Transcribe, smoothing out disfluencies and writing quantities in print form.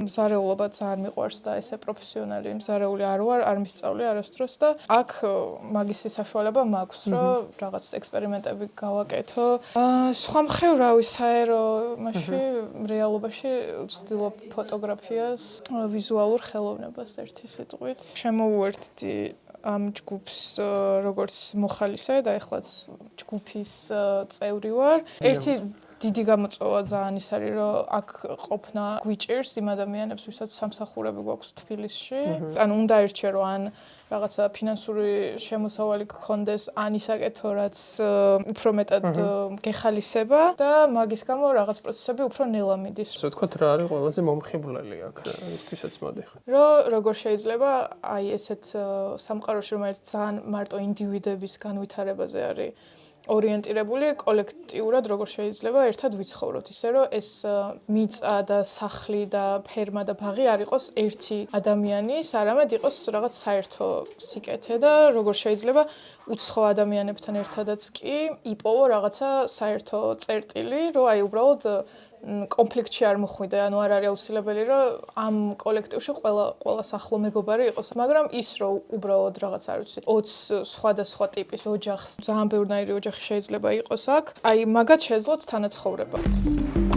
მზარეულობა ძალიან მიყვარს და ესე პროფესიონალი მზარეული არ ვარ, არ მისწავლე არასდროს და აქ მაგის საშუალება მაქვს, რომ რაღაც ექსპერიმენტები გავაკეთო. სხვა მხრივ, რავი, საერო მასში რეალობაში ვცდილობ ფოტოგრაფიას, ვიზუალურ ხელოვნებას ერთი სიტყვით. შემოვუერთდი ამ ჯგუფს როგორც მოხალისე და ეხლაც ჯგუფის წევრი ვარ. ერთი დიდი გამოწვევა ძალიან ის არის, რომ აქ ყოფნა გვიჭირს იმ ადამიანებს, ვისაც სამსახურები გვაქვს თბილისში. ანუ უნდა ერჩე, რომ ან რაღაცა ფინანსური შემოსავალი გქონდეს, ან ისაკეთო, რაც უფრო მეტად გეხალისება და მაგის გამო რაღაც პროცესები უფრო ნელა მიდის. ასე ვთქვათ, რა არის ყველაზე მომხიბვლელი აქ ისთვისაც მოდიხარ? როგორ შეიძლება აი ესეთ სამყაროში, რომელიც ძალიან მარტო ინდივიდების განვითარებაზე არის ორიენტირებული, კოლექტიურად როგორ შეიძლება ერთად ვიცხოვროთ, ისე რომ ეს მიწა და სახლი და ფერმა და ბაღი არ იყოს ერთი ადამიანის, არამედ იყოს რაღაც საერთო სიკეთე და როგორ შეიძლება უცხო ადამიანებთან ერთადაც კი იპოვო რაღაცა საერთო წერტილი, რომ აი უბრალოდ კონფლიქტში არ მოხვიდე, ანუ არ არის აუცილებელი, რომ ამ კოლექტივში ყველა სახლო მეგობარი იყოს, მაგრამ ის რომ უბრალოდ რაღაც არ ვიცი 20 სხვადასხვა ტიპის ოჯახს, ძალიან ბევრნაირი ოჯახი შეიძლება იყოს აქ, აი მაგათ შეძლოთ თანაცხოვრება.